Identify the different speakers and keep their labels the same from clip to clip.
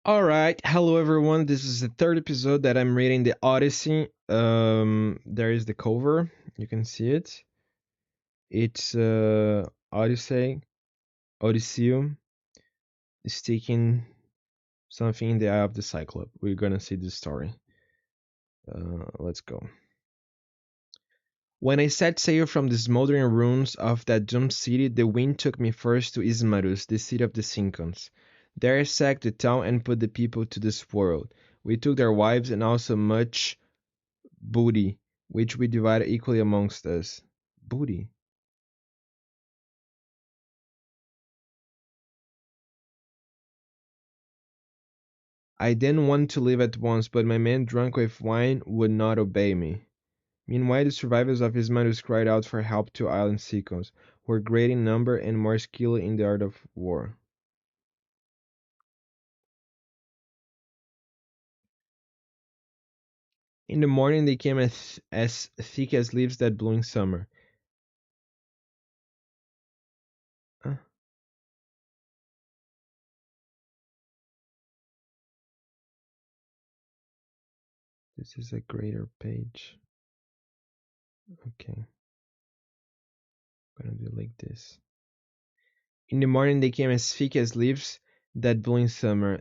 Speaker 1: All right, hello everyone. This is the third episode that I'm reading the Odyssey. There is the cover. You can see it. It's Odyssey, Odysseus sticking something in the eye of the Cyclops. We're gonna see the story. Let's go. When I set sail from the smoldering ruins of that doomed city, the wind took me first to Ismarus, the city of the Cincons. There I sacked the town and put the people to the sword. We took their wives and also much booty, which we divided equally amongst us. Booty. I then wanted to leave at once, but my men, drunk with wine, would not obey me. Meanwhile, the survivors of Ismarus cried out for help to island Cicons, who were great in number and more skilled in the art of war. In the morning they came as thick as leaves that blew in summer. Uh, this is a greater page. Okay, I'm gonna do like this. In the morning they came as thick as leaves that blew in summer,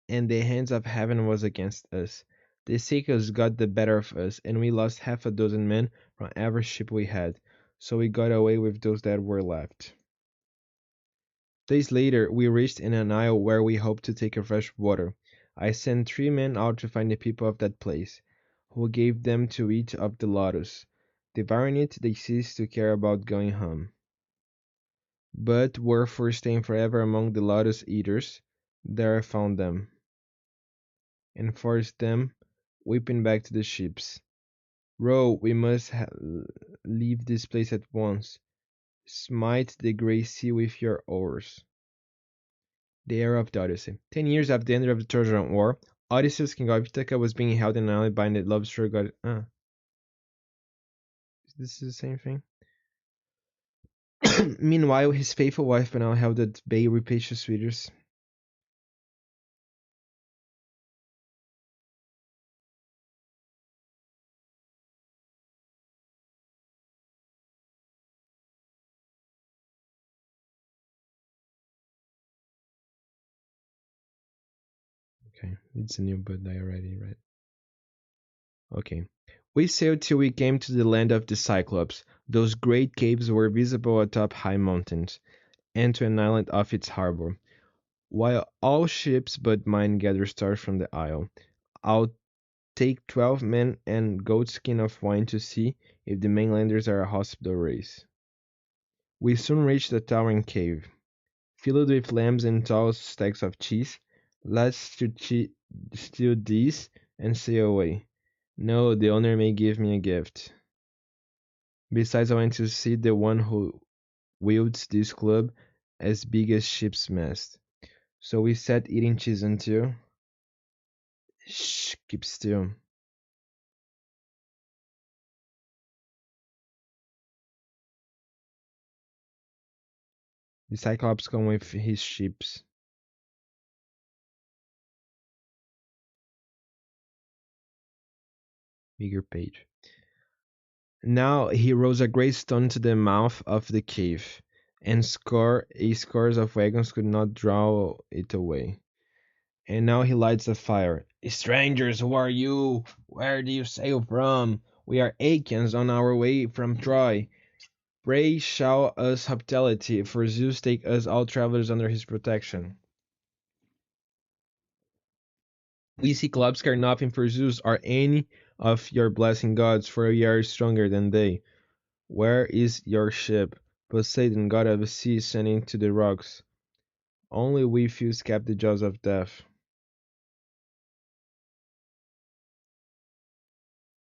Speaker 1: and the hands of heaven was against us. The Seekers got the better of us, and we lost half a dozen men from every ship we had, so we got away with those that were left. Days later, we reached an isle where we hoped to take a fresh water. I sent 3 men out to find the people of that place, who gave them to eat of the lotus. Devouring it, they ceased to care about going home, but were for staying forever among the lotus eaters. There I found them, and forced them, weeping back to the ships. Row, we must leave this place at once. Smite the grey sea with your oars. The era of the Odyssey. 10 years after the end of the Trojan War, Odysseus, king of Ithaca, was being held in an island by the love story god. This is the same thing. Meanwhile, his faithful wife Penelope held at bay rapacious suitors. Okay, it's a new book I already read. Okay. We sailed till we came to the land of the Cyclops. Those great caves were visible atop high mountains, and to an island off its harbor. While all ships but mine gather stars from the isle, I'll take 12 men and goatskin of wine to see if the mainlanders are a hospitable race. We soon reached the towering cave, filled with lambs and tall stacks of cheese. Let's steal these and sail away. No, the owner may give me a gift. Besides, I want to see the one who wields this club as big as ship's mast. So we sat eating cheese until. Shh, keep still. The Cyclops come with his ships. Bigger page. Now he rolls a great stone to the mouth of the cave, and scores of wagons could not draw it away. And now he lights a fire. Strangers, who are you? Where do you sail from? We are Achaeans on our way from Troy. Pray show us hospitality, for Zeus take us all travelers under his protection. We Cyclops care nothing for Zeus or any of your blessing gods, for we are stronger than they. Where is your ship? Poseidon, god of the sea, sending to the rocks. Only we few escape the jaws of death.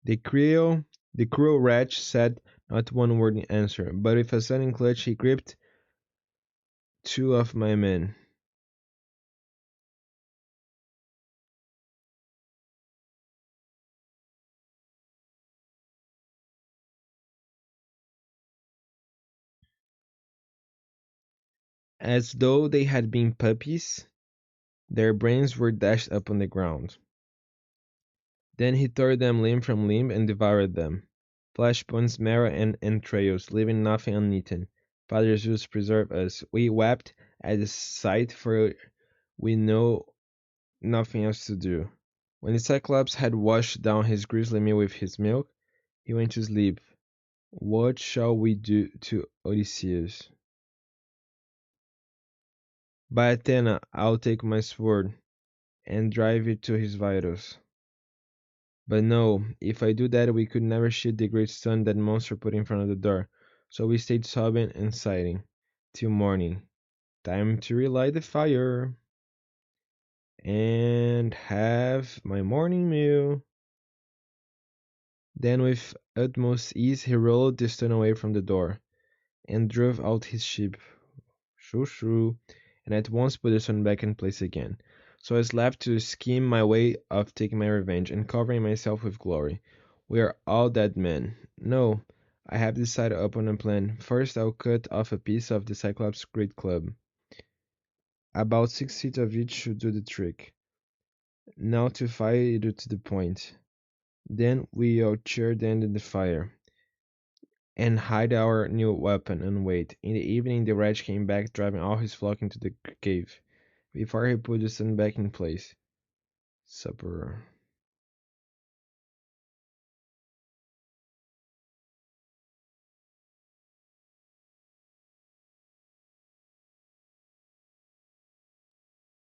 Speaker 1: The cruel, the cruel wretch said not one word in answer, but with a sudden clutch he gripped 2 of my men. As though they had been puppies, Their brains were dashed up on the ground. Then he tore them limb from limb and devoured them, flesh, bones, marrow, and entrails, leaving nothing uneaten. Father Zeus, preserve us. We wept at the sight, for we know nothing else to do. When the Cyclops had washed down his grisly meal with his milk, he went to sleep. What shall we do to Odysseus? By Athena, I'll take my sword and drive it to his vitals. But no, if I do that, we could never shoot the great stone that monster put in front of the door. So we stayed sobbing and sighing till morning. Time to relight the fire and have my morning meal. Then, with utmost ease, he rolled the stone away from the door and drove out his ship. Shoo shoo, and at once put the stone back in place again. So I was left to scheme my way of taking my revenge and covering myself with glory. We are all dead men. No, I have decided upon a plan. First, I'll cut off a piece of the Cyclops' great club. About 6 feet of each should do the trick. Now to fire it to the point. Then we'll cheer the end of the fire and hide our new weapon and wait. In the evening, the wretch came back, driving all his flock into the cave, before he put the sun back in place. Supper.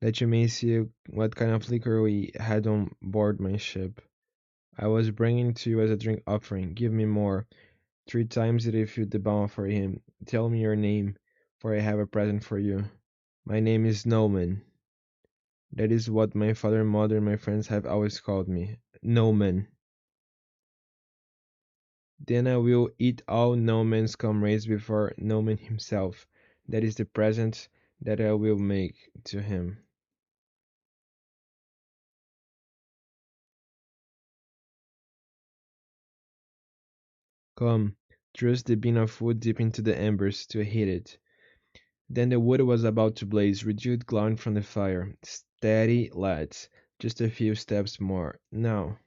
Speaker 1: That you may see what kind of liquor we had on board my ship. I was bringing to you as a drink offering. Give me more. 3 times it if you the bound for him. Tell me your name, for I have a present for you. My name is Noman. That is what my father, mother, and my friends have always called me. Noman. Then I will eat all Noman's comrades before Noman himself. That is the present that I will make to him. Come, thrust the bin of wood deep into the embers to heat it. Then the wood was about to blaze, reduced glowing from the fire. Steady, lads. Just a few steps more. Now.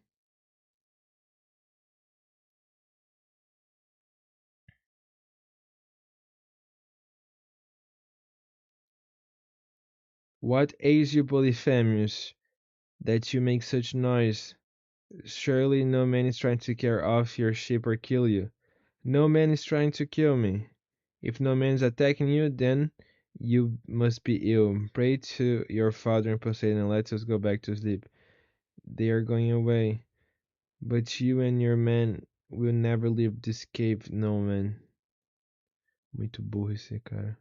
Speaker 1: What ails you, Polyphemus, that you make such noise? Surely no man is trying to carry off your ship or kill you. No man is trying to kill me. If no man is attacking you, then you must be ill. Pray to your father and Poseidon and let us go back to sleep. They are going away. But you and your men will never leave this cave, no man. Muito burro esse cara.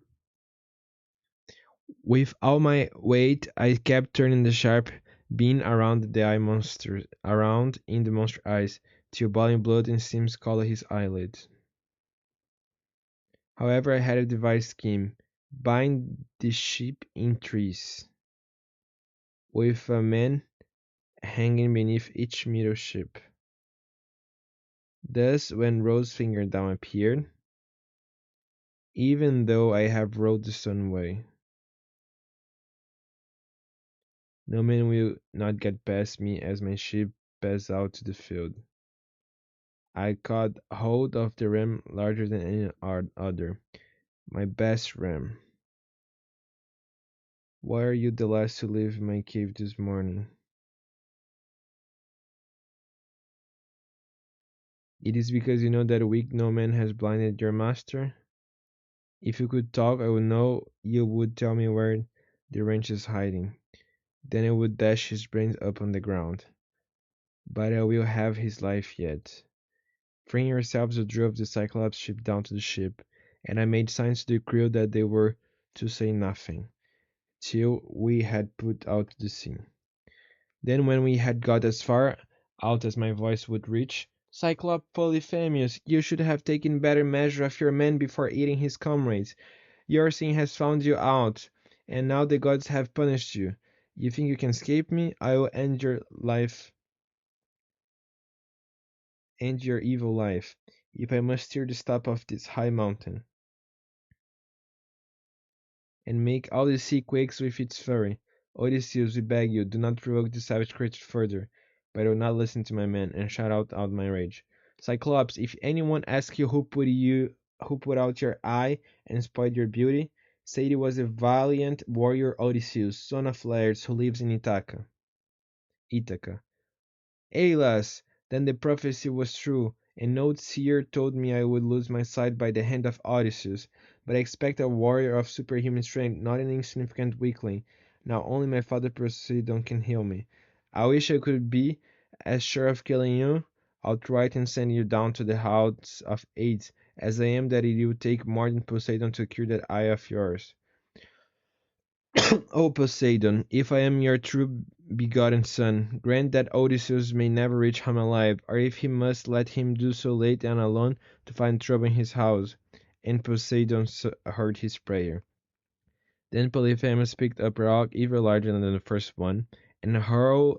Speaker 1: With all my weight, I kept turning the sharp beam around the eye monster, around in the monster's eyes, till boiling blood and steam scalded his eyelids. However, I had a devised scheme: bind the ship in trees, with a man hanging beneath each middle ship. Thus, when Rosefinger Down appeared, even though I have rolled the stone away, no man will not get past me as my ship passes out to the field. I caught hold of the ram larger than any other, my best ram. Why are you the last to leave my cave this morning? It is because you know that weak no man has blinded your master? If you could talk, I would know you would tell me where the wrench is hiding. Then I would dash his brains up on the ground. But I will have his life yet. Freeing yourselves, you drove the Cyclops ship down to the ship, and I made signs to the crew that they were to say nothing, till we had put out to sea. Then, when we had got as far out as my voice would reach, Cyclops Polyphemus, you should have taken better measure of your man before eating his comrades. Your sin has found you out, and now the gods have punished you. You think you can escape me? I will end your life, end your evil life, if I must steer the top of this high mountain, and make all the sea quakes with its fury. Odysseus, we beg you, do not provoke this savage creature further. But I will not listen to my men, and shout out my rage. Cyclops, if anyone asks you who put out your eye and spoiled your beauty, say it was a valiant warrior Odysseus, son of Laertes, who lives in Ithaca. Alas, then the prophecy was true. An old seer told me I would lose my sight by the hand of Odysseus, but I expect a warrior of superhuman strength, not an insignificant weakling. Now only my father Poseidon can heal me. I wish I could be as sure of killing you outright and sending you down to the house of Hades as I am that it will take more than Poseidon to cure that eye of yours. O Poseidon, if I am your true begotten son, grant that Odysseus may never reach home alive, or if he must, let him do so late and alone to find trouble in his house. And Poseidon heard his prayer. Then Polyphemus picked up a rock even larger than the first one, and hurled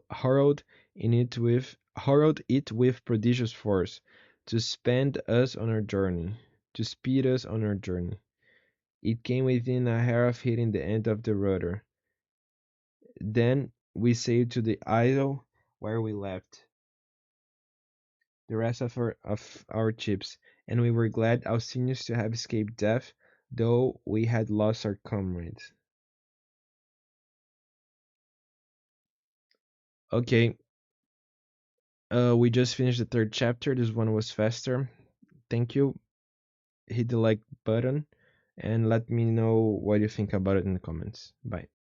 Speaker 1: it with prodigious force, to speed us on our journey. It came within a hair of hitting the end of the rudder. Then we sailed to the isle where we left the rest of our ships, and we were glad Alcinous to have escaped death, though we had lost our comrades. Okay, we just finished the third chapter. This one was faster. Thank you. Hit the like button and let me know what you think about it in the comments. Bye.